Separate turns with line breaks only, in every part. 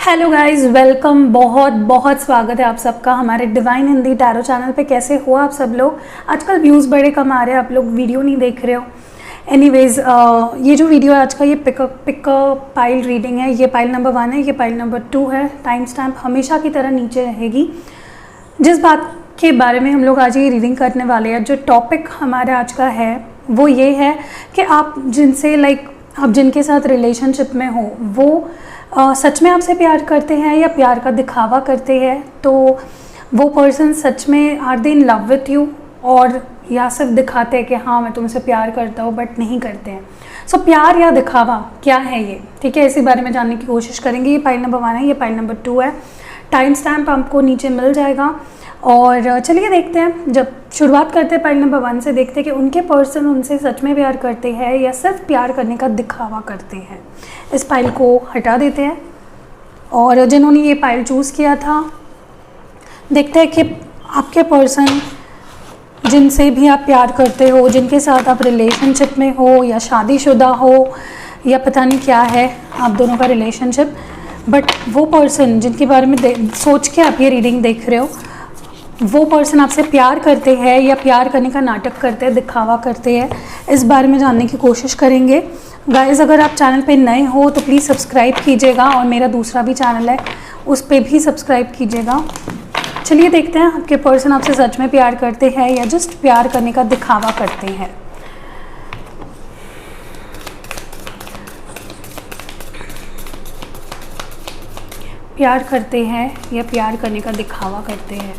Hello guys, welcome. बहुत बहुत स्वागत है आप सबका हमारे डिवाइन हिंदी टैरो चैनल पे। कैसे हो आप सब लोग? आजकल व्यूज़ बड़े कम आ रहे हैं, आप लोग वीडियो नहीं देख रहे हो। एनीवेज, ये जो वीडियो है आज का, ये पिक पाइल रीडिंग है। ये पाइल नंबर 1 है, ये पाइल नंबर 2 है। टाइम स्टैम्प हमेशा की तरह नीचे रहेगी। जिस बात के बारे में हम लोग आज ये रीडिंग करने वाले हैं, जो टॉपिक हमारा आज का है वो ये है कि आप जिनसे आप जिनके साथ रिलेशनशिप में हो वो सच में आपसे प्यार करते हैं या प्यार का दिखावा करते हैं। तो वो पर्सन सच में are they in love with you, और या सिर्फ दिखाते हैं कि हाँ मैं तुमसे प्यार करता हूँ, बट नहीं करते हैं। सो प्यार या दिखावा क्या है ये, ठीक है, इसी बारे में जानने की कोशिश करेंगे। ये पाइल नंबर 1 है, ये पाइल नंबर 2 है। टाइम स्टैम्प आपको नीचे मिल जाएगा। और चलिए देखते हैं, जब शुरुआत करते हैं पाइल नंबर 1 से, देखते हैं कि उनके पर्सन उनसे सच में प्यार करते हैं या सिर्फ प्यार करने का दिखावा करते हैं। इस पाइल को हटा देते हैं और जिन्होंने ये पाइल चूज़ किया था, देखते हैं कि आपके पर्सन जिनसे भी आप प्यार करते हो, जिनके साथ आप रिलेशनशिप में हो या शादीशुदा हो या पता नहीं क्या है आप दोनों का रिलेशनशिप, बट वो पर्सन जिनके बारे में सोच के आप ये रीडिंग देख रहे हो, वो पर्सन आपसे प्यार करते हैं या प्यार करने का नाटक करते हैं, दिखावा करते हैं, इस बारे में जानने की कोशिश करेंगे। गाइस, अगर आप चैनल पे नए हो तो प्लीज़ सब्सक्राइब कीजिएगा, और मेरा दूसरा भी चैनल है उस पर भी सब्सक्राइब कीजिएगा। चलिए देखते हैं आपके पर्सन आपसे सच में प्यार करते हैं या जस्ट प्यार करने का दिखावा करते हैं। प्यार करते हैं या प्यार करने का दिखावा करते हैं।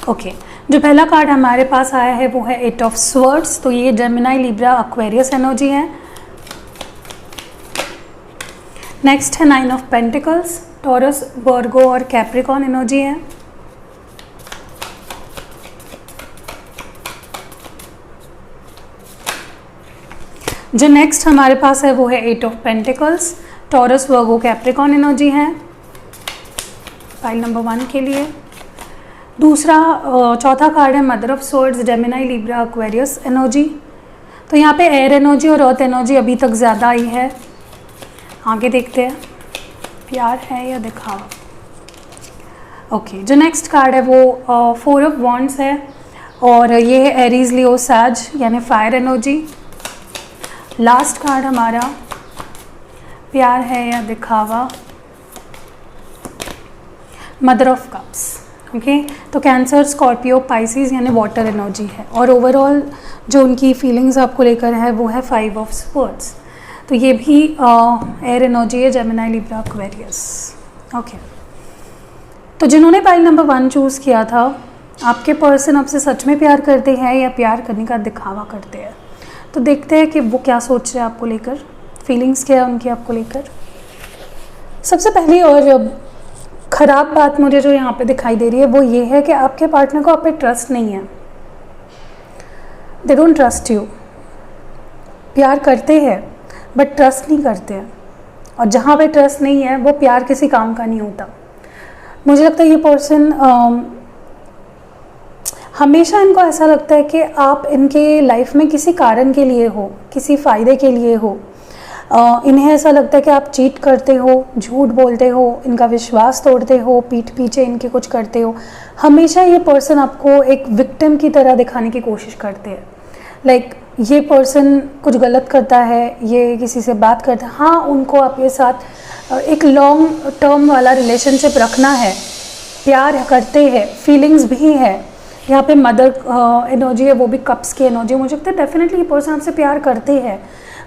ओके, जो पहला कार्ड हमारे पास आया है वो है 8 ऑफ स्वर्ड्स। तो ये जेमिनी, लिब्रा, एक्वेरियस एनर्जी है। नेक्स्ट है 9 ऑफ पेंटिकल्स, टॉरस, वर्गो और कैप्रिकॉन एनर्जी है। जो नेक्स्ट हमारे पास है वो है 8 of pentacles, taurus, Virgo, Capricorn energy है पाइल नंबर 1 के लिए। दूसरा चौथा कार्ड है mother of swords, Gemini, Libra, Aquarius energy. तो यहाँ पे एयर एनर्जी और अर्थ एनर्जी अभी तक ज़्यादा आई है। आगे देखते हैं प्यार है या दिखावा। ओके, जो नेक्स्ट कार्ड है वो 4 ऑफ वॉन्ड्स है, और ये है एरीज, लियो, सैज यानी फायर एनर्जी। लास्ट कार्ड हमारा प्यार है या दिखावा, मदर ऑफ कप्स। ओके, तो कैंसर, स्कॉर्पियो, पाइसिस यानी वाटर एनर्जी है। और ओवरऑल जो उनकी फीलिंग्स आपको लेकर है वो है 5 ऑफ स्वर्ड्स। तो ये भी एयर एनर्जी है, जेमिनी, लिब्रा, एक्वेरियस। ओके, तो जिन्होंने पाइल नंबर 1 चूज़ किया था, आपके पर्सन आपसे सच में प्यार करते हैं या प्यार करने का दिखावा करते हैं। तो देखते हैं कि वो क्या सोच रहे हैं आपको लेकर, फीलिंग्स क्या है उनकी आपको लेकर। सबसे पहली और ख़राब बात मुझे जो यहाँ पे दिखाई दे रही है वो ये है कि आपके पार्टनर को आप पे ट्रस्ट नहीं है। They don't trust you. प्यार करते हैं बट ट्रस्ट नहीं करते हैं, और जहाँ पे ट्रस्ट नहीं है वो प्यार किसी काम का नहीं होता। मुझे लगता है ये पर्सन हमेशा इनको ऐसा लगता है कि आप इनके लाइफ में किसी कारण के लिए हो, किसी फ़ायदे के लिए हो। इन्हें ऐसा लगता है कि आप चीट करते हो, झूठ बोलते हो, इनका विश्वास तोड़ते हो, पीठ पीछे इनके कुछ करते हो। हमेशा ये पर्सन आपको एक विक्टिम की तरह दिखाने की कोशिश करते हैं। ये पर्सन कुछ गलत करता है, ये किसी से बात करता है, हाँ उनको आपके साथ एक लॉन्ग टर्म वाला रिलेशनशिप रखना है, प्यार करते हैं, फीलिंग्स भी है। यहाँ पे मदर एनर्जी है, वो भी कप्स की एनर्जी। मुझे लगता है डेफिनेटली ये पर्सन आपसे प्यार करते हैं,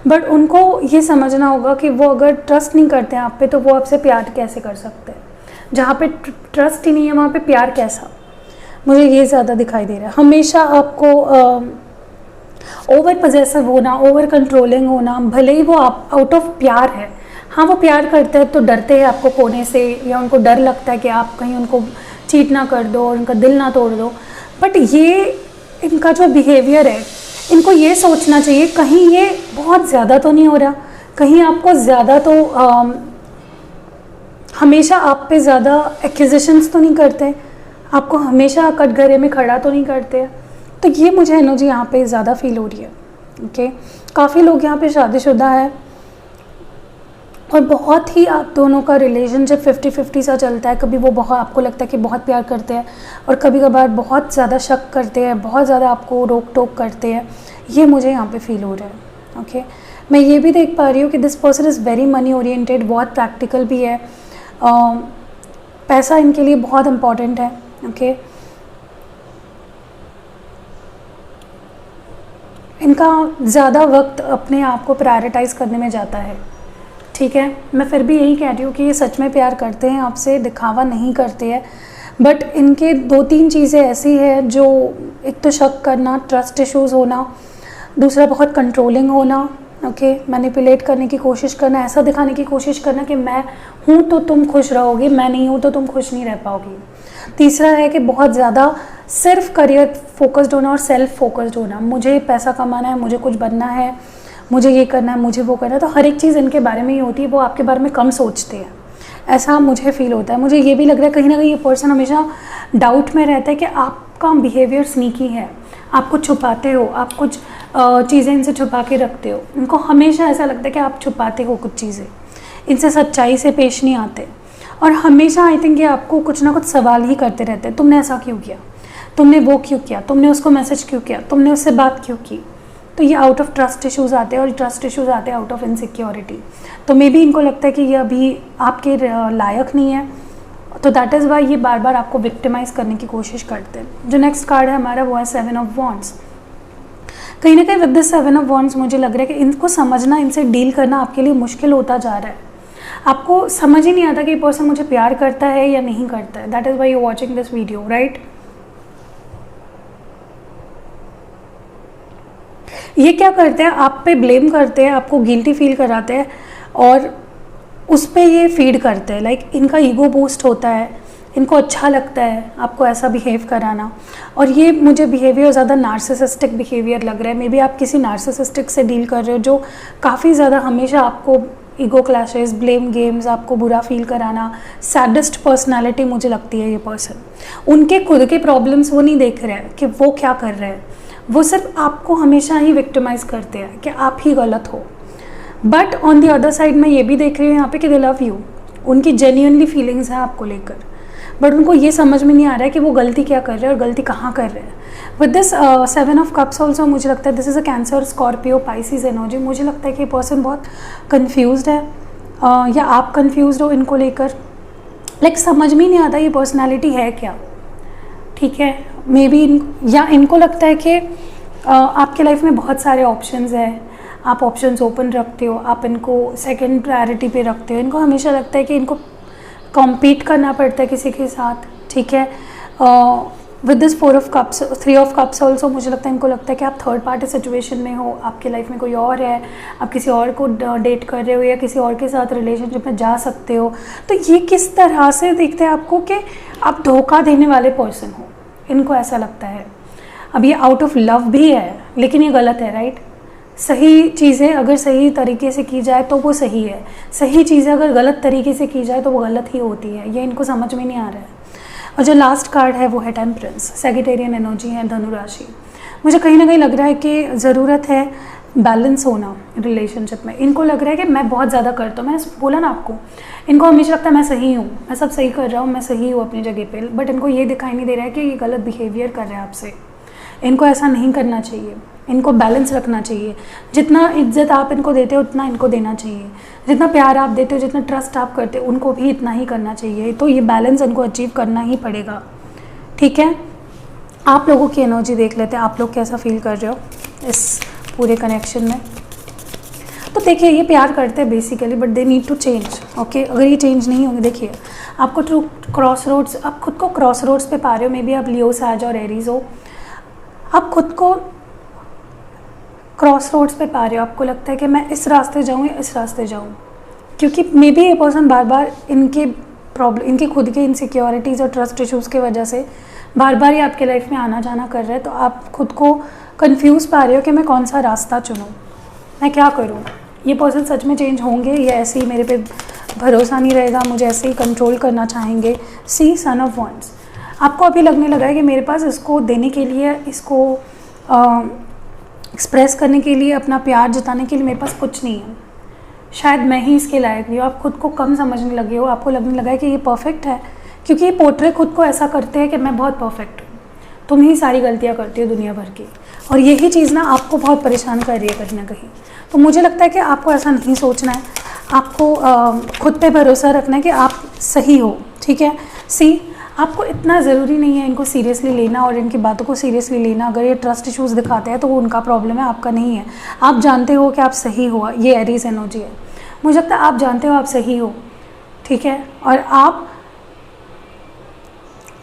बट उनको ये समझना होगा कि वो अगर ट्रस्ट नहीं करते हैं आप पे, तो वो आपसे प्यार कैसे कर सकते हैं। जहाँ पे ट्रस्ट ही नहीं है वहाँ पे प्यार कैसा, मुझे ये ज़्यादा दिखाई दे रहा है। हमेशा आपको ओवर पजेसिव होना, ओवर कंट्रोलिंग होना, भले ही वो आप आउट ऑफ प्यार है, हाँ वो प्यार करते हैं तो डरते हैं आपको खोने से, या उनको डर लगता है कि आप कहीं उनको चीट ना कर दो और उनका दिल ना तोड़ दो। बट ये इनका जो बिहेवियर है, इनको ये सोचना चाहिए कहीं ये बहुत ज़्यादा तो नहीं हो रहा, कहीं आपको ज़्यादा तो हमेशा आप पे ज़्यादा एक्विजिशंस तो नहीं करते, आपको हमेशा कटघरे में खड़ा तो नहीं करते। तो ये मुझे एनर्जी यहाँ पे ज़्यादा फील हो रही है। ओके, काफ़ी लोग यहाँ पे शादीशुदा है, और बहुत ही आप दोनों का रिलेशनशिप 50-50 सा चलता है। कभी वो बहुत आपको लगता है कि बहुत प्यार करते हैं और कभी कभार बहुत ज़्यादा शक करते हैं, बहुत ज़्यादा आपको रोक टोक करते हैं। ये मुझे यहाँ पे फील हो रहा है। ओके, मैं ये भी देख पा रही हूँ कि this person is very money oriented, बहुत प्रैक्टिकल भी है। पैसा इनके लिए बहुत इम्पॉर्टेंट है। ओके, इनका ज़्यादा वक्त अपने आप को प्रायोरिटाइज़ करने में जाता है। ठीक है, मैं फिर भी यही कह रही हूँ कि ये सच में प्यार करते हैं आपसे, दिखावा नहीं करते हैं। बट इनके 2-3 चीज़ें ऐसी हैं जो, एक तो शक करना, ट्रस्ट इश्यूज़ होना, दूसरा बहुत कंट्रोलिंग होना। ओके, मैनिपुलेट करने की कोशिश करना, ऐसा दिखाने की कोशिश करना कि मैं हूँ तो तुम खुश रहोगी, मैं नहीं हूँ तो तुम खुश नहीं रह पाओगी। तीसरा है कि बहुत ज़्यादा सिर्फ करियर फोकस्ड होना और सेल्फ फोकस्ड होना, मुझे पैसा कमाना है, मुझे कुछ बनना है, मुझे ये करना है, मुझे वो करना है। तो हर एक चीज़ इनके बारे में ही होती है, वो आपके बारे में कम सोचते हैं, ऐसा मुझे फील होता है। मुझे ये भी लग रहा है कहीं ना कहीं ये पर्सन हमेशा डाउट में रहता है कि आपका बिहेवियर स्नीकी है, आप कुछ छुपाते हो, आप कुछ चीज़ें इनसे छुपा के रखते हो। इनको हमेशा ऐसा लगता है कि आप छुपाते हो कुछ चीज़ें, इनसे सच्चाई से पेश नहीं आते। और हमेशा आई थिंक ये आपको कुछ ना कुछ सवाल ही करते रहते हैं, तुमने ऐसा क्यों किया, तुमने वो क्यों किया, तुमने उसको मैसेज क्यों किया, तुमने उससे बात क्यों की। तो ये आउट ऑफ ट्रस्ट इश्यूज़ आते हैं और ट्रस्ट इश्यूज़ आते हैं आउट ऑफ इनसिक्योरिटी। तो मे बी इनको लगता है कि ये अभी आपके लायक नहीं है, तो दैट इज़ वाई ये बार बार आपको विक्टिमाइज़ करने की कोशिश करते हैं। जो नेक्स्ट कार्ड है हमारा वो है 7 ऑफ वॉन्ड्स। कहीं ना कहीं विद दिस 7 ऑफ वॉन्ड्स मुझे लग रहा है कि इनको समझना, इनसे डील करना आपके लिए मुश्किल होता जा रहा है। आपको समझ ही नहीं आता कि ये पर्सन मुझे प्यार करता है या नहीं करता है। That is why you watching this video, right. ये क्या करते हैं, आप पे ब्लेम करते हैं, आपको गिल्टी फील कराते हैं और उस पे ये फीड करते हैं। लाइक इनका ईगो बूस्ट होता है, इनको अच्छा लगता है आपको ऐसा बिहेव कराना। और ये मुझे बिहेवियर ज़्यादा नार्सिसिस्टिक बिहेवियर लग रहा है। मे बी आप किसी नार्सिसिस्टिक से डील कर रहे हो जो काफ़ी ज़्यादा हमेशा आपको ईगो क्लैशेस, ब्लेम गेम्स, आपको बुरा फील कराना, सैडेस्ट पर्सनालिटी मुझे लगती है ये पर्सन। उनके खुद के प्रॉब्लम्स वो नहीं देख रहे हैं कि वो क्या कर रहे हैं, वो सिर्फ आपको हमेशा ही विक्टिमाइज़ करते हैं कि आप ही गलत हो। But on the other side मैं ये भी देख रही हूँ यहाँ पे कि दे लव यू, उनकी जेन्युइनली फीलिंग्स हैं आपको लेकर। बट उनको ये समझ में नहीं आ रहा है कि वो गलती क्या कर रहे हैं और गलती कहाँ कर रहे हैं। With this 7 of cups also मुझे लगता है this is a cancer, Scorpio, Pisces energy. मुझे लगता है कि ये पर्सन बहुत कन्फ्यूज्ड है या आप कन्फ्यूज्ड हो इनको लेकर। लाइक समझ में नहीं आता ये पर्सनैलिटी है क्या। ठीक है, मे बी या इनको लगता है कि आपके लाइफ में बहुत सारे ऑप्शंस हैं, आप ऑप्शंस ओपन रखते हो, आप इनको सेकंड प्रायोरिटी पे रखते हो। इनको हमेशा लगता है कि इनको कॉम्पीट करना पड़ता है किसी के साथ। ठीक है, with this 4 of cups, 3 of cups also मुझे लगता है इनको लगता है कि आप थर्ड पार्टी सिचुएशन में हो, आपके लाइफ में कोई और है, आप किसी और को डेट कर रहे हो या किसी और के साथ रिलेशनशिप में जा सकते हो। तो ये किस तरह से देखते हैं आपको कि आप धोखा देने वाले पर्सन हो, इनको ऐसा लगता है। अब ये आउट ऑफ लव भी है लेकिन ये गलत है, राइट। सही चीज़ें अगर सही तरीके से की जाए तो वो सही है, सही चीज़ें अगर गलत तरीके से की जाए तो वो गलत ही होती है। ये इनको समझ में नहीं आ रहा है। और जो लास्ट कार्ड है वो है टेम्परेंस, सैगिटेरियन एनर्जी है, धनु राशि। मुझे कहीं ना कहीं लग रहा है कि ज़रूरत है बैलेंस होना रिलेशनशिप में। इनको लग रहा है कि मैं बहुत ज़्यादा करता हूँ, मैंने बोला ना आपको, इनको हमेशा लगता है मैं सही हूँ, मैं सब सही कर रहा हूँ, मैं सही हूँ अपनी जगह पे। बट इनको ये दिखाई नहीं दे रहा है कि ये गलत बिहेवियर कर रहे हैं आपसे। इनको ऐसा नहीं करना चाहिए, इनको बैलेंस रखना चाहिए। जितना इज्जत आप इनको देते हो उतना इनको देना चाहिए, जितना प्यार आप देते हो, जितना ट्रस्ट आप करते हो, उनको भी इतना ही करना चाहिए। तो ये बैलेंस इनको अचीव करना ही पड़ेगा। ठीक है, आप लोगों की एनर्जी देख लेते हैं, आप लोग कैसा फील कर रहे हो इस पूरे कनेक्शन में। तो देखिए, ये प्यार करते हैं basically, but they need to change. Okay, अगर ये चेंज नहीं होंगे, देखिए आपको ट्रू क्रॉस रोड्स, आप खुद को क्रॉस रोड्स पे पा रहे हो। मे बी आप लियो, साज और एरीज हो, आप खुद को क्रॉस रोड्स पे पा रहे हो। आपको लगता है कि मैं इस रास्ते जाऊँ या इस रास्ते जाऊँ, क्योंकि मे बी ये पर्सन बार बार इनके प्रॉब्लम, इनके खुद के इनसिक्योरिटीज़ और ट्रस्ट इश्यूज़ की वजह से बार बार ये आपके लाइफ में आना जाना कर रहा है। तो आप खुद को कंफ्यूज पा रहे हो कि मैं कौन सा रास्ता चुनूँ, मैं क्या करूँ। ये पर्सन सच में चेंज होंगे या ऐसे ही मेरे पे भरोसा नहीं रहेगा, मुझे ऐसे ही कंट्रोल करना चाहेंगे। सी सन ऑफ वॉन्ड्स, आपको अभी लगने लगा है कि मेरे पास इसको देने के लिए, इसको एक्सप्रेस करने के लिए, अपना प्यार जताने के लिए मेरे पास कुछ नहीं है। शायद मैं ही इसके लायक नहीं हूँ, आप खुद को कम समझने लगे हो, आपको लगने लगा है कि ये परफेक्ट है, क्योंकि ये पोर्ट्रे खुद को ऐसा करते हैं कि मैं बहुत परफेक्ट हूँ, तुम ही सारी गलतियाँ करती हो दुनिया भर की। और यही चीज़ ना आपको बहुत परेशान कर रही है कहीं ना कहीं। तो मुझे लगता है कि आपको ऐसा नहीं सोचना है, आपको खुद पे भरोसा रखना है कि आप सही हो, ठीक है। आपको इतना ज़रूरी नहीं है इनको सीरियसली लेना और इनकी बातों को सीरियसली लेना। अगर ये ट्रस्ट इश्यूज़ दिखाते हैं तो वो उनका प्रॉब्लम है, आपका नहीं है। आप जानते हो कि आप सही हो, ये एरीज एनर्जी है, मुझे लगता है आप जानते हो आप सही हो, ठीक है। और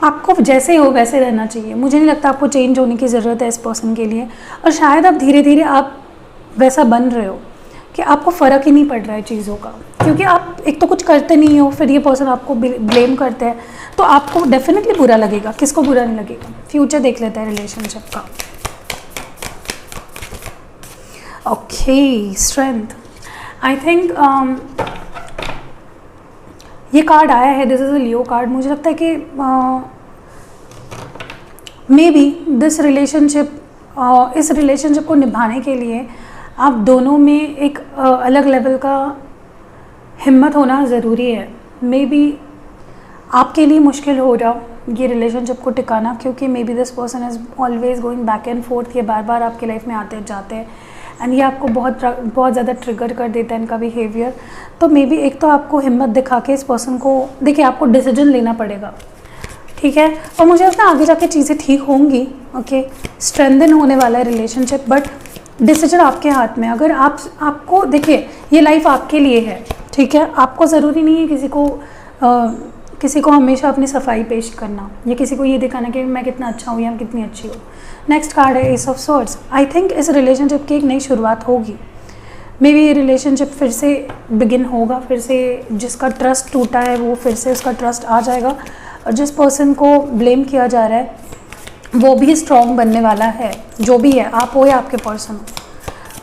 आपको जैसे हो वैसे रहना चाहिए। मुझे नहीं लगता आपको चेंज होने की ज़रूरत है इस पर्सन के लिए। और शायद आप धीरे धीरे आप वैसा बन रहे हो कि आपको फ़र्क ही नहीं पड़ रहा है चीज़ों का, क्योंकि आप एक तो कुछ करते नहीं हो, फिर ये पर्सन आपको ब्लेम करते हैं, तो आपको डेफिनेटली बुरा लगेगा। किसको बुरा नहीं लगेगा। फ्यूचर देख लेते हैं रिलेशनशिप का। Okay, strength. आई थिंक ये कार्ड आया है, this is a Leo card. मुझे लगता है कि मे बी दिस रिलेशनशिप, इस रिलेशनशिप को निभाने के लिए आप दोनों में एक अलग लेवल का हिम्मत होना ज़रूरी है। मे बी आपके लिए मुश्किल हो रहा ये रिलेशनशिप को टिकाना, क्योंकि may be this person is always going back and fourth. ये बार बार आपके लाइफ में आते जाते हैं एंड ये आपको बहुत ज़्यादा ट्रिगर कर देता है इनका बिहेवियर। तो मे बी एक तो आपको हिम्मत दिखा के इस पर्सन को, देखिए आपको डिसीजन लेना पड़ेगा, ठीक है। और मुझे लगता है आगे जाके चीज़ें ठीक होंगी, ओके। स्ट्रेंथन होने वाला है रिलेशनशिप, बट डिसीजन आपके हाथ में। अगर आपको देखिए ये लाइफ आपके लिए है, ठीक है। आपको ज़रूरी नहीं है किसी को हमेशा अपनी सफाई पेश करना या किसी को ये दिखाना कि मैं कितना अच्छा हूँ या कितनी अच्छी हूँ। नेक्स्ट कार्ड है S of swords. I think इस रिलेशनशिप की एक नई शुरुआत होगी। मे बी ये रिलेशनशिप फिर से बिगिन होगा, फिर से जिसका ट्रस्ट टूटा है वो फिर से उसका ट्रस्ट आ जाएगा, और जिस पर्सन को ब्लेम किया जा रहा है वो भी स्ट्रॉन्ग बनने वाला है। जो भी है, आप हो या आपके पर्सन हो।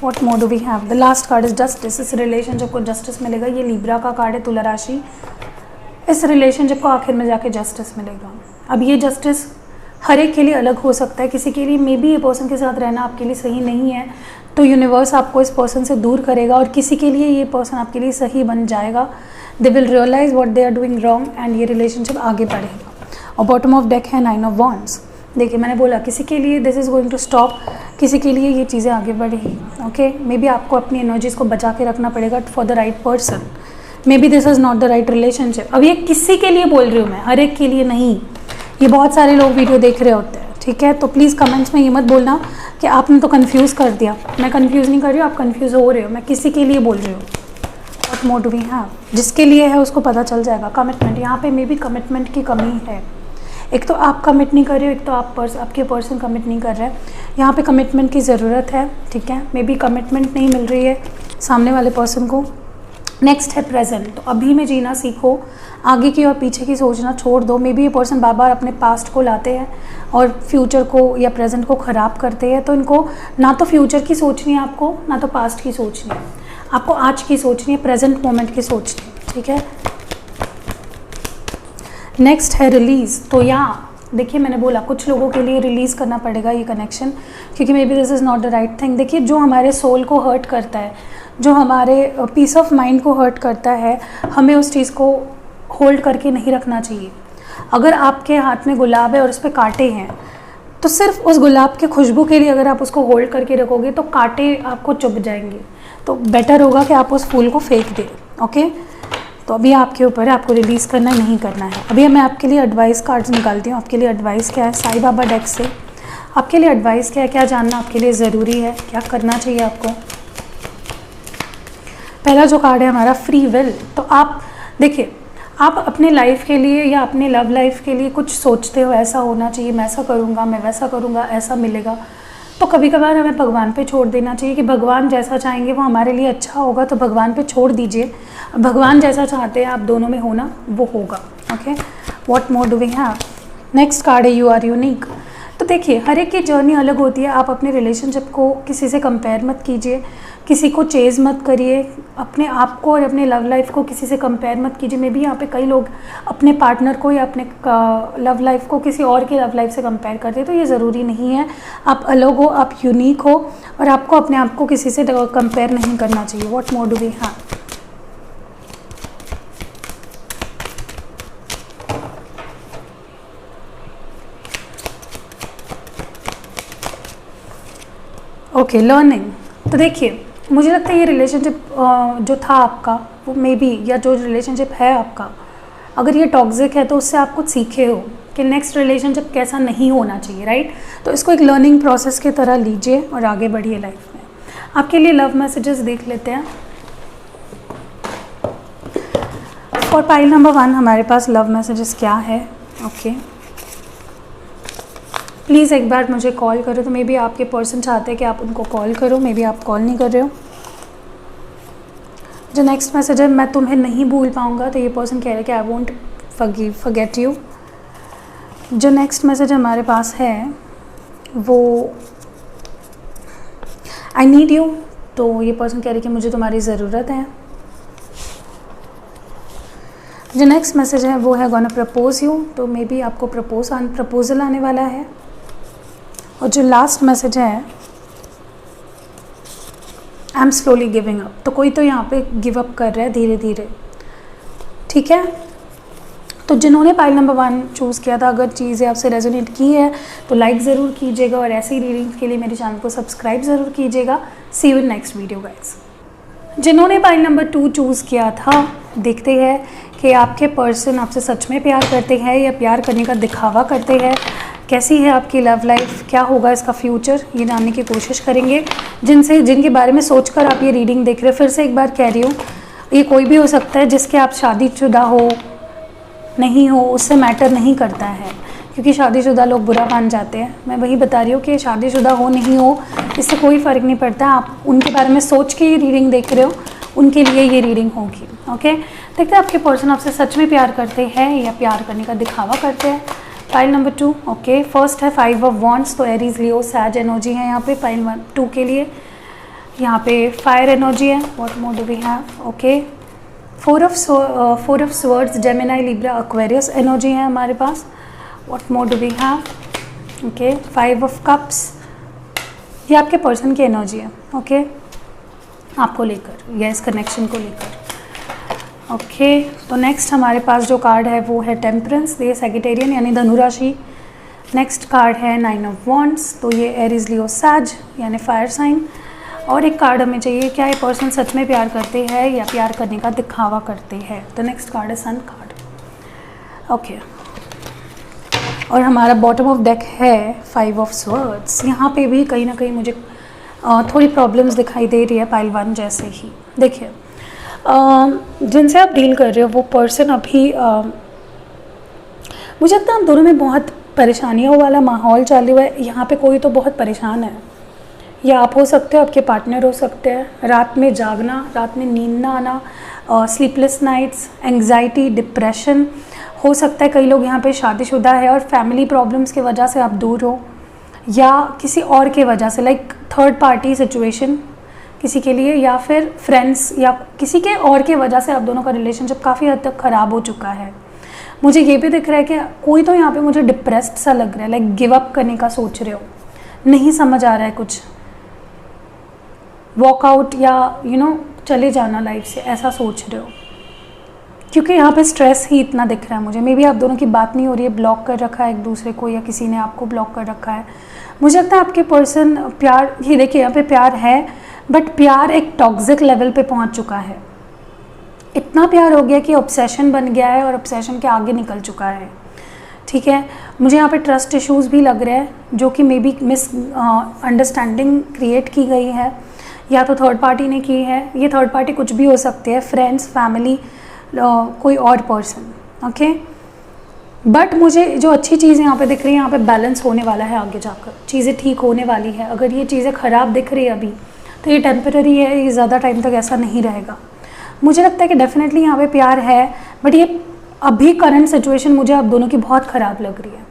What more do we have. The last card is justice. इस रिलेशनशिप को जस्टिस मिलेगा। ये लिब्रा का कार्ड है, तुला राशि। इस रिलेशनशिप को आखिर में जाके जस्टिस मिलेगा। अब ये जस्टिस हर एक के लिए अलग हो सकता है। किसी के लिए मे बी ये पर्सन के साथ रहना आपके लिए सही नहीं है, तो यूनिवर्स आपको इस पर्सन से दूर करेगा, और किसी के लिए ये पर्सन आपके लिए सही बन जाएगा। They will realise what they are doing wrong and ये रिलेशनशिप आगे बढ़ेगा। और बॉटम ऑफ डेक है 9 ऑफ वॉन्ड्स। देखिए मैंने बोला किसी के लिए this is going to stop, किसी के लिए ये चीज़ें आगे बढ़ेगी, ओके। मे बी आपको अपनी एनर्जीज़ को बचा के रखना पड़ेगा for the right person. May be this is not the right relationship. अब ये किसी के लिए बोल रही हूँ मैं, हर एक के लिए नहीं। ये बहुत सारे लोग वीडियो देख रहे होते हैं, ठीक है। तो प्लीज़ कमेंट्स में ये मत बोलना कि आपने तो कन्फ्यूज़ कर दिया। मैं कन्फ्यूज़ नहीं कर रही हूँ, आप कन्फ्यूज़ हो रहे हो। मैं किसी के लिए बोल रही हूँ। What more do we have. जिसके लिए है उसको पता चल जाएगा। कमिटमेंट, यहाँ पे मे बी कमिटमेंट की कमी है। एक तो आप कमिट नहीं कर रहे हो, एक तो आपके पर्सन कमिट नहीं कर रहे हैं। यहाँ पे कमिटमेंट की ज़रूरत है, ठीक है। मे बी कमिटमेंट नहीं मिल रही है सामने वाले पर्सन को। नेक्स्ट है प्रेजेंट। तो अभी में जीना सीखो, आगे की और पीछे की सोचना छोड़ दो। मे बी ये पर्सन बार बार अपने पास्ट को लाते हैं और फ्यूचर को या प्रेजेंट को ख़राब करते हैं। तो इनको ना तो फ्यूचर की सोचनी है आपको, ना तो पास्ट की सोचनी है। आपको आज की सोचनी है, प्रेजेंट मोमेंट की सोचनी है, ठीक है। नेक्स्ट है रिलीज़। तो यहाँ देखिए मैंने बोला कुछ लोगों के लिए रिलीज़ करना पड़ेगा ये कनेक्शन, क्योंकि may be this is not the right thing. देखिए जो हमारे सोल को हर्ट करता है, जो हमारे पीस ऑफ माइंड को हर्ट करता है, हमें उस चीज़ को होल्ड करके नहीं रखना चाहिए। अगर आपके हाथ में गुलाब है और उस पर कांटे हैं, तो सिर्फ उस गुलाब की खुशबू के लिए अगर आप उसको होल्ड करके रखोगे तो कांटे आपको चुभ जाएंगे। तो बेटर होगा कि आप उस फूल को फेंक दें, ओके। तो अभी आपके ऊपर है, आपको रिलीज़ करना है नहीं करना है। अभी मैं आपके लिए एडवाइस कार्ड्स निकालती हूँ। आपके लिए एडवाइस क्या है साईं बाबा डेक से। आपके लिए एडवाइस क्या है, क्या जानना आपके लिए ज़रूरी है, क्या करना चाहिए आपको। पहला जो कार्ड है हमारा फ्री विल। तो आप देखिए, आप अपने लाइफ के लिए या अपने लव लाइफ के लिए कुछ सोचते हो, ऐसा होना चाहिए, मैं ऐसा करूँगा, मैं वैसा करूँगा, ऐसा मिलेगा। तो कभी कभार हमें भगवान पे छोड़ देना चाहिए कि भगवान जैसा चाहेंगे वो हमारे लिए अच्छा होगा, तो भगवान पे छोड़ दीजिए। भगवान जैसा चाहते हैं आप दोनों में होना, वो होगा, okay. What more do we have. Next card है यू आर यूनिक। तो देखिए हर एक की जर्नी अलग होती है। आप अपने रिलेशनशिप को किसी से कंपेयर मत कीजिए, किसी को चेज़ मत करिए, अपने आप को और अपने लव लाइफ को किसी से कंपेयर मत कीजिए। मे बी यहाँ पे कई लोग अपने पार्टनर को या अपने लव लाइफ को किसी और के लव लाइफ से कंपेयर करते हैं, तो ये ज़रूरी नहीं है। आप अलग हो, आप यूनिक हो, और आपको अपने आप को किसी से कंपेयर नहीं करना चाहिए। What more do we have. Okay, learning. तो देखिए, मुझे लगता है ये रिलेशनशिप जो था आपका, वो मे बी, या जो रिलेशनशिप है आपका, अगर ये टॉक्सिक है तो उससे आप कुछ सीखे हो कि नेक्स्ट रिलेशनशिप कैसा नहीं होना चाहिए, राइट। तो इसको एक लर्निंग प्रोसेस की तरह लीजिए और आगे बढ़िए लाइफ में। आपके लिए लव मैसेजेस देख लेते हैं। और पाइल नंबर 1 हमारे पास लव मैसेजेस क्या है। ओके, प्लीज़ एक बार मुझे कॉल करो। तो मे बी आपके पर्सन चाहते हैं कि आप उनको कॉल करो, मे बी आप कॉल नहीं कर रहे हो। जो नेक्स्ट मैसेज है, मैं तुम्हें नहीं भूल पाऊँगा, तो ये पर्सन कह रहे हैं कि आई वोंट फॉरगेट यू। जो नेक्स्ट मैसेज हमारे पास है वो आई नीड यू, तो ये पर्सन कह रहे हैं कि मुझे तुम्हारी ज़रूरत है। जो नेक्स्ट मैसेज है वो है गोना प्रपोज यू, तो मे बी आपको प्रपोजल आने वाला है। और जो लास्ट मैसेज है I am slowly giving up, तो कोई तो यहाँ पे गिव अप कर रहा है धीरे धीरे, ठीक है। तो जिन्होंने पाइल नंबर 1 चूज़ किया था, अगर चीज़ें आपसे रेजोनेट की है तो लाइक ज़रूर कीजिएगा और ऐसी रीडिंग्स के लिए मेरे चैनल को सब्सक्राइब ज़रूर कीजिएगा। See you in next video guys. जिन्होंने पाइल नंबर 2 चूज़ किया था, देखते हैं कि आपके पर्सन आपसे सच में प्यार करते हैं या प्यार करने का दिखावा करते हैं। कैसी है आपकी लव लाइफ, क्या होगा इसका फ्यूचर, ये जानने की कोशिश करेंगे। जिनके बारे में सोचकर आप ये रीडिंग देख रहे हो, फिर से एक बार कह रही हूँ, ये कोई भी हो सकता है जिसके आप शादीशुदा हो नहीं हो, उससे मैटर नहीं करता है, क्योंकि शादीशुदा लोग बुरा मान जाते हैं। मैं वही बता रही हूँ कि शादीशुदा हो नहीं हो, इससे कोई फ़र्क नहीं पड़ता। आप उनके बारे में सोच के ये रीडिंग देख रहे हो, उनके लिए ये रीडिंग होगी। ओके, देखते हैं आपके पर्सन आपसे सच में प्यार करते हैं या प्यार करने का दिखावा करते हैं। पाइल नंबर 2, ओके, फर्स्ट है 5 ऑफ वॉन्ड्स, तो एरीज लियो सैज एनर्जी है यहाँ पे पाइल 2 के लिए। यहाँ पे फायर एनर्जी है। What more do we have, okay, 4 of swords, Gemini, Libra, Aquarius energy है हमारे पास। What more do we have, okay, 5 of cups, ये आपके पर्सन की एनर्जी है, ओके, आपको लेकर या इस कनेक्शन को लेकर। ओके, तो नेक्स्ट हमारे पास जो कार्ड है वो है टेम्परेंस, ये सैजिटेरियन यानी धनु राशि। नेक्स्ट कार्ड है 9 ऑफ वॉन्ड्स, तो ये एरीज लियो सैज यानी फायर साइन। और एक कार्ड हमें चाहिए, क्या ये पर्सन सच में प्यार करते हैं या प्यार करने का दिखावा करते हैं। तो नेक्स्ट कार्ड है सन कार्ड। ओके, और हमारा बॉटम ऑफ डेक है 5 ऑफ स्वर्ड्स। यहाँ पे भी कहीं ना कहीं मुझे थोड़ी प्रॉब्लम्स दिखाई दे रही है पाइल 1 जैसे ही। देखिए, जिनसे आप डील कर रहे हो वो पर्सन अभी मुझे लगता है हम दोनों में बहुत परेशानियों वाला माहौल चालू है। यहाँ पे कोई तो बहुत परेशान है, या आप हो सकते हो, आपके पार्टनर हो सकते हैं। रात में जागना, रात में नींद ना आना, स्लीपलेस नाइट्स, एंग्जाइटी, डिप्रेशन हो सकता है। कई लोग यहाँ पे शादीशुदा है और फैमिली प्रॉब्लम्स की वजह से आप दूर हो, या किसी और के वजह से, लाइक थर्ड पार्टी सिचुएशन किसी के लिए, या फिर फ्रेंड्स या किसी के और के वजह से आप दोनों का रिलेशनशिप काफ़ी हद तक ख़राब हो चुका है। मुझे ये भी दिख रहा है कि कोई तो यहाँ पे मुझे डिप्रेस्ड सा लग रहा है, लाइक गिव अप करने का सोच रहे हो, नहीं समझ आ रहा है कुछ, वॉकआउट या चले जाना लाइफ से, ऐसा सोच रहे हो, क्योंकि यहाँ पे स्ट्रेस ही इतना दिख रहा है मुझे। मे बी आप दोनों की बात नहीं हो रही है, ब्लॉक कर रखा है एक दूसरे को, या किसी ने आपको ब्लॉक कर रखा है। मुझे लगता है आपके पर्सन प्यार, ये देखिए यहाँ पे प्यार है, बट प्यार एक टॉक्सिक लेवल पे पहुँच चुका है। इतना प्यार हो गया कि ऑब्सेशन बन गया है और ऑब्सेशन के आगे निकल चुका है, ठीक है। मुझे यहाँ पे ट्रस्ट इश्यूज़ भी लग रहे हैं, जो कि may be miss understanding create की गई है, या तो थर्ड पार्टी ने की है। ये थर्ड पार्टी कुछ भी हो सकते हैं, फ्रेंड्स, फैमिली, कोई और पर्सन, ओके। बट मुझे जो अच्छी चीज़ें यहाँ पे दिख रही है, यहाँ पे बैलेंस होने वाला है आगे जाकर, चीज़ें ठीक होने वाली है। अगर ये चीज़ें ख़राब दिख रही है अभी, तो ये टेम्पररी है, ये ज़्यादा टाइम तक ऐसा नहीं रहेगा। मुझे लगता है कि डेफिनेटली यहाँ पे प्यार है, बट ये अभी करंट सिचुएशन मुझे आप दोनों की बहुत ख़राब लग रही है।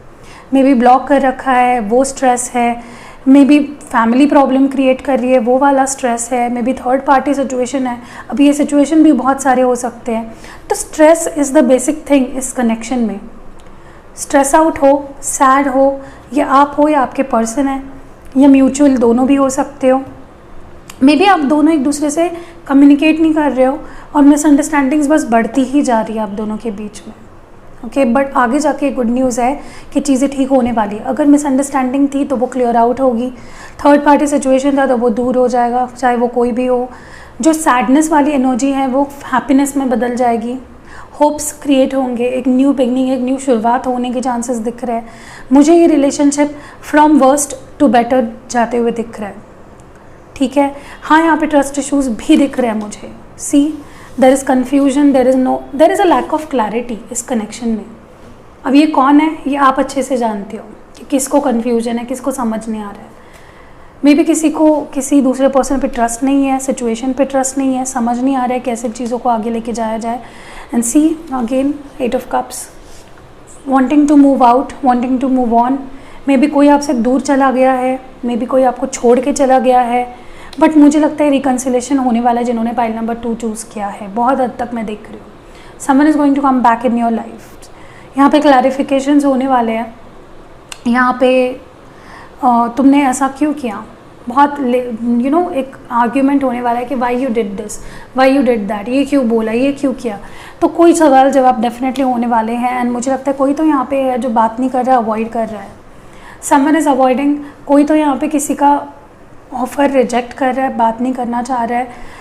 मे बी ब्लॉक कर रखा है, वो स्ट्रेस है, may be family problem create कर रही है, वो वाला स्ट्रेस है, may be third party situation है। अभी ये सिचुएशन भी बहुत सारे हो सकते हैं। तो stress is the basic thing इस कनेक्शन में। स्ट्रेस आउट हो, सैड हो, या आप हो या आपके पर्सन है, या म्यूचुअल, दोनों भी हो सकते हो। मे बी आप दोनों एक दूसरे से कम्युनिकेट नहीं कर रहे हो और मिसअंडरस्टैंडिंग्स बस बढ़ती ही जा रही है आप दोनों के बीच में, ओके, बट आगे जाके गुड न्यूज़ है कि चीज़ें ठीक होने वाली है। अगर मिसअंडरस्टैंडिंग थी तो वो क्लियर आउट होगी, थर्ड पार्टी सिचुएशन था तो वो दूर हो जाएगा, चाहे वो कोई भी हो। जो सैडनेस वाली एनर्जी है वो हैप्पीनेस में बदल जाएगी, होप्स क्रिएट होंगे, एक न्यू बिगनिंग, एक न्यू शुरुआत होने के चांसेस दिख रहे हैं। मुझे ये relationship from worst to better जाते हुए दिख रहा है, ठीक है। हाँ, यहाँ पे ट्रस्ट इश्यूज भी दिख रहे हैं मुझे। See, there is confusion, there is a lack of clarity इस कनेक्शन में। अब ये कौन है ये आप अच्छे से जानते हो कि किसको कन्फ्यूजन है, किसको समझ नहीं आ रहा है। मे बी किसी को किसी दूसरे पर्सन पे ट्रस्ट नहीं है, सिचुएशन पे ट्रस्ट नहीं है, समझ नहीं आ रहा है कैसे चीज़ों को आगे लेके जाया जाए। And see again 8 of cups, wanting to move out, wanting to move on. May be कोई आपसे दूर चला गया है, मे बी कोई आपको छोड़ के चला गया है, बट मुझे लगता है रिकन्सिलेशन होने वाला है जिन्होंने पाइल नंबर 2 चूज़ किया है। बहुत हद तक मैं देख रही हूँ someone is going to come back in your life. यहाँ पे क्लैरिफिकेशंस होने वाले हैं। यहाँ पे तुमने ऐसा क्यों किया, बहुत एक आर्ग्यूमेंट होने वाला है कि why you did this, why you did that, ये क्यों बोला, ये क्यों किया। तो कोई सवाल जवाब डेफिनेटली होने वाले हैं। एंड मुझे लगता है कोई तो यहाँ पे है जो बात नहीं कर रहा है, अवॉइड कर रहा है। समवन इज़ अवॉइडिंग, कोई तो यहाँ पे किसी का ऑफ़र रिजेक्ट कर रहा है, बात नहीं करना चाह रहा है,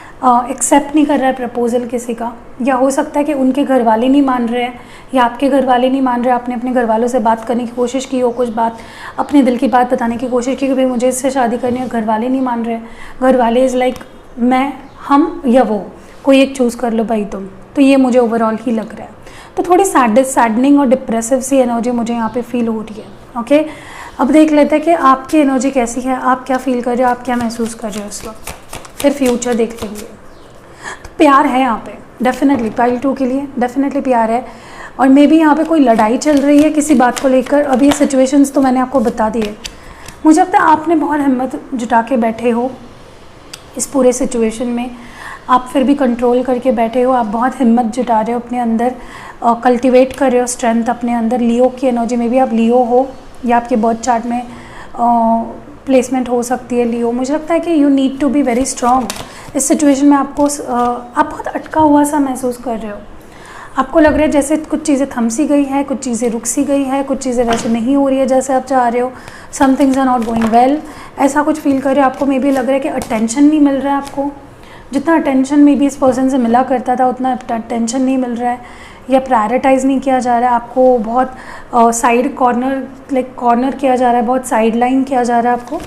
एक्सेप्ट नहीं कर रहा है प्रपोज़ल किसी का। या हो सकता है कि उनके घर वाले नहीं मान रहे हैं या आपके घर वाले नहीं मान रहे। आपने अपने घर वालों से बात करने की कोशिश की हो, कुछ बात अपने दिल की बात बताने की कोशिश की कि भाई मुझे इससे शादी करनी है, घर वाले नहीं मान रहे। घर वाले इज़ लाइक मैं, हम या वो, कोई एक चूज़ कर लो भाई तुम। तो ये मुझे ओवरऑल ही लग रहा है। तो थोड़ी सैडनिंग और डिप्रेसिव सी एनर्जी मुझे यहाँ पे फील हो रही है। ओके, अब देख लेते हैं कि आपकी एनर्जी कैसी है, आप क्या फील कर रहे हो, आप क्या महसूस कर रहे हो इस वक्त। फिर फ्यूचर देख लेंगे। तो प्यार है यहाँ पे डेफिनेटली, पाइल 2 के लिए डेफिनेटली प्यार है। और मे बी यहाँ पे कोई लड़ाई चल रही है किसी बात को लेकर। अब ये सिचुएशंस तो मैंने आपको बता दिए। मुझे लगता है आपने बहुत हिम्मत जुटा के बैठे हो इस पूरे सिचुएशन में, आप फिर भी कंट्रोल करके बैठे हो। आप बहुत हिम्मत जुटा रहे हो अपने अंदर, कल्टिवेट कर रहे हो स्ट्रेंथ अपने अंदर। लियो की एनर्जी में भी आप लियो हो या आपके बर्थ चार्ट में प्लेसमेंट हो सकती है लियो। मुझे लगता है कि you need to be very strong इस सिचुएशन में। आप बहुत अटका हुआ सा महसूस कर रहे हो। आपको लग रहा है जैसे कुछ चीज़ें थम सी गई हैं, कुछ चीज़ें रुक सी गई हैं, कुछ चीज़ें वैसे नहीं हो रही है जैसे आप चाह रहे हो। Some things are not going well, ऐसा कुछ फील कर रहे हो। आपको मे बी लग रहा है कि अटेंशन नहीं मिल रहा है आपको। जितना अटेंशन मे बी इस पर्सन से मिला करता था उतना अटेंशन नहीं मिल रहा है, या प्रायोरिटाइज़ नहीं किया जा रहा है। आपको बहुत साइड कॉर्नर किया जा रहा है, बहुत साइड लाइन किया जा रहा है आपको।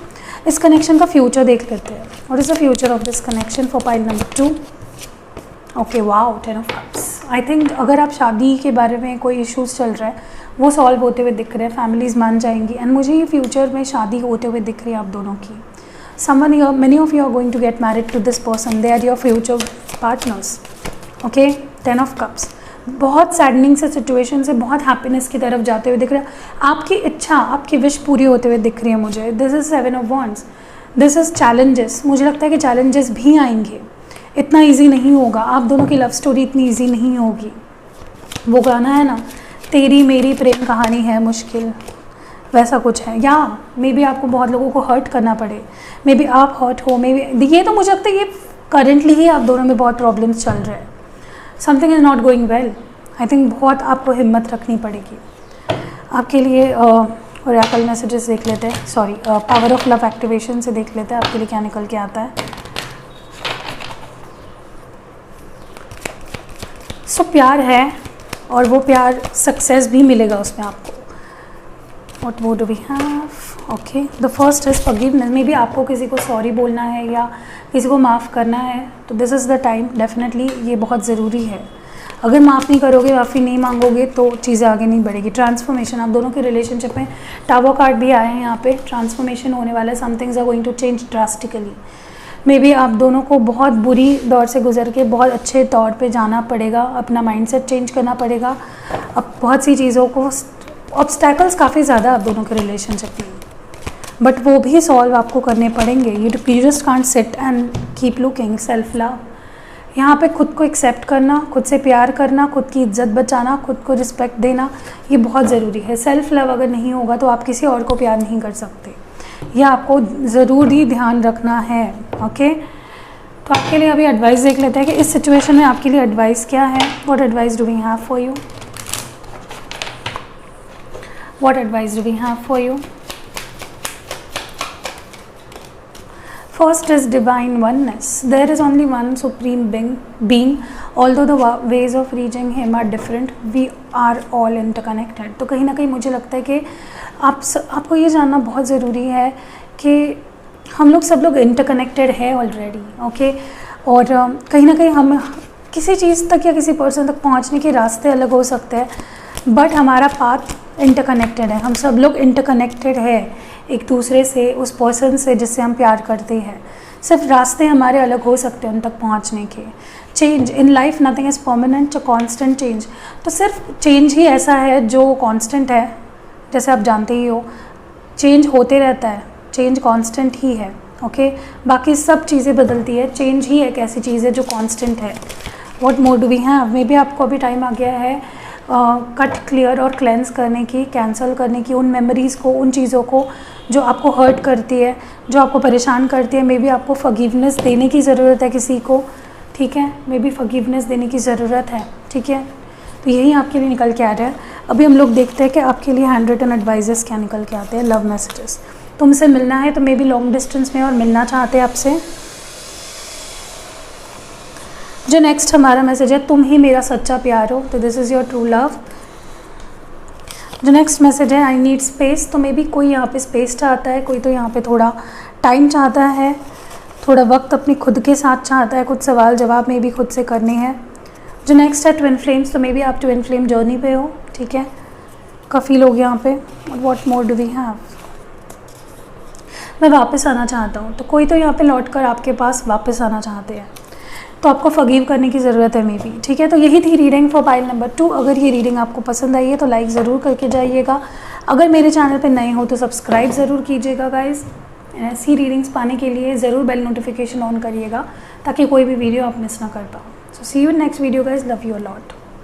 इस कनेक्शन का फ्यूचर देख लेते हैं। What is the future of this connection for pile number 2। Okay, wow, 10 of cups. I think अगर आप शादी के बारे में कोई इश्यूज़ चल रहा है वो सॉल्व होते हुए दिख रहे हैं, फैमिलीज़ मान जाएंगी। एंड मुझे ये फ्यूचर में शादी होते हुए दिख रही है आप दोनों की। Someone, many of you are going to get married to this person, they are your future partners. Okay, 10 of cups। बहुत सैडनिंग से सिचुएशन से बहुत हैप्पीनेस की तरफ जाते हुए दिख रहा है। आपकी इच्छा, आपकी विश पूरी होते हुए दिख रही है मुझे। This is 7 of wands, this is challenges. मुझे लगता है कि चैलेंजेस भी आएंगे, इतना ईजी नहीं होगा। आप दोनों की लव स्टोरी इतनी ईजी नहीं होगी। वो गाना है ना, तेरी मेरी प्रेम कहानी है मुश्किल, वैसा कुछ है। या मे बी आपको बहुत लोगों को हर्ट करना पड़े, मे बी आप हर्ट हो, मे बी ये तो मुझे लगता है ये करेंटली ही आप दोनों में बहुत प्रॉब्लम्स चल रहे हैं। Something is not going well. I think बहुत आपको हिम्मत रखनी पड़ेगी। आपके लिए ओरेकल मैसेजेस देख लेते हैं, sorry power of love activation से देख लेते हैं आपके लिए क्या निकल के आता है। सो प्यार है और वो प्यार सक्सेस भी मिलेगा उसमें आपको। What more do we have? Okay, the first is forgiveness। May be आपको किसी को सॉरी बोलना है या किसी को माफ़ करना है, तो this is the time. Definitely ये बहुत ज़रूरी है। अगर माफ़ नहीं करोगे, माफ़ी नहीं मांगोगे तो चीज़ें आगे नहीं बढ़ेगी। ट्रांसफॉर्मेशन, आप दोनों के रिलेशनशिप में टावर कार्ड भी आए हैं यहाँ पे। ट्रांसफॉर्मेशन होने वाला है, some things are going to change drastically. May be आप दोनों को बहुत बुरी दौर से गुजर के बहुत अच्छे तौर पे जाना पड़ेगा, अपना माइंडसेट चेंज करना पड़ेगा। अब बहुत सी चीज़ों को, ऑब्स्टैकल्स काफ़ी ज़्यादा आप दोनों के रिलेशनशिप में, बट वो भी सॉल्व आपको करने पड़ेंगे। You just can't sit and keep looking. Self love, यहाँ पे खुद को एक्सेप्ट करना, खुद से प्यार करना, खुद की इज्जत बचाना, खुद को रिस्पेक्ट देना, ये बहुत ज़रूरी है। सेल्फ लव अगर नहीं होगा तो आप किसी और को प्यार नहीं कर सकते, यह आपको ज़रूरी ध्यान रखना है। ओके, तो आपके लिए अभी एडवाइस देख लेते हैं कि इस सिचुएशन में आपके लिए एडवाइस क्या है। What advice do we have for you. What advice do we have for you? First is divine oneness. There is only one supreme being. Although the ways of reaching him are different, we are all interconnected. तो कहीं ना कहीं मुझे लगता है कि आपको ये जानना बहुत ज़रूरी है कि हम लोग सब लोग इंटरकनेक्टेड है ऑलरेडी, ओके। और कहीं ना कहीं हम किसी चीज़ तक या किसी पर्सन तक पहुंचने के रास्ते अलग हो सकते हैं, बट हमारा पाथ इंटरकनेक्टेड है। हम सब लोग इंटरकनेक्टेड है एक दूसरे से, उस पर्सन से जिससे हम प्यार करते हैं। सिर्फ रास्ते हमारे अलग हो सकते हैं उन तक पहुंचने के। Change in life nothing is permanent, constant change. तो सिर्फ चेंज ही ऐसा है जो कांस्टेंट है, जैसे आप जानते ही हो चेंज होते रहता है, चेंज कांस्टेंट ही है, ओके। बाकी सब चीज़ें बदलती है, चेंज ही एक ऐसी चीज़ है जो कांस्टेंट है। What more do we have? May be आपको अभी टाइम आ गया है कट, क्लियर और क्लेंस करने की, कैंसिल करने की उन मेमोरीज़ को, उन चीज़ों को जो आपको हर्ट करती है, जो आपको परेशान करती है। मे बी आपको फॉरगिवनेस देने की ज़रूरत है किसी को, ठीक है। मे बी फॉरगिवनेस देने की ज़रूरत है, ठीक है। तो यही आपके लिए निकल के आ रहा है। अभी हम लोग देखते हैं कि आपके लिए हैंड रिटन एडवाइजेस क्या निकल के आते हैं। लव मैसेजेस, तुमसे मिलना है तो मे बी लॉन्ग डिस्टेंस में और मिलना चाहते हैं आपसे। जो नेक्स्ट हमारा मैसेज है, तुम ही मेरा सच्चा प्यार हो, तो this is your true love. जो नेक्स्ट मैसेज है, आई नीड स्पेस, तो मे बी कोई यहाँ पे स्पेस चाहता है, कोई तो यहाँ पे थोड़ा टाइम चाहता है, थोड़ा वक्त अपनी खुद के साथ चाहता है, कुछ सवाल जवाब में भी खुद से करने हैं। जो नेक्स्ट है ट्विन फ्लेम्स, तो मे बी आप ट्विन फ्लेम जर्नी पे हो, ठीक है। काफ़ी लोग यहाँ पे। What more do we have? मैं वापस आना चाहता हूँ, तो कोई तो यहाँ पे लौट कर आपके पास वापस आना चाहते हैं, तो आपको फॉरगिव करने की ज़रूरत है मे बी, ठीक है। तो यही थी रीडिंग फॉर पाइल नंबर 2। अगर ये रीडिंग आपको पसंद आई है तो लाइक ज़रूर करके जाइएगा। अगर मेरे चैनल पे नए हो तो सब्सक्राइब ज़रूर कीजिएगा गाइस। ऐसी रीडिंग्स पाने के लिए ज़रूर बेल नोटिफिकेशन ऑन करिएगा ताकि कोई भी वीडियो आप मिस ना कर पाओ। So see you in next video guys, love you a lot.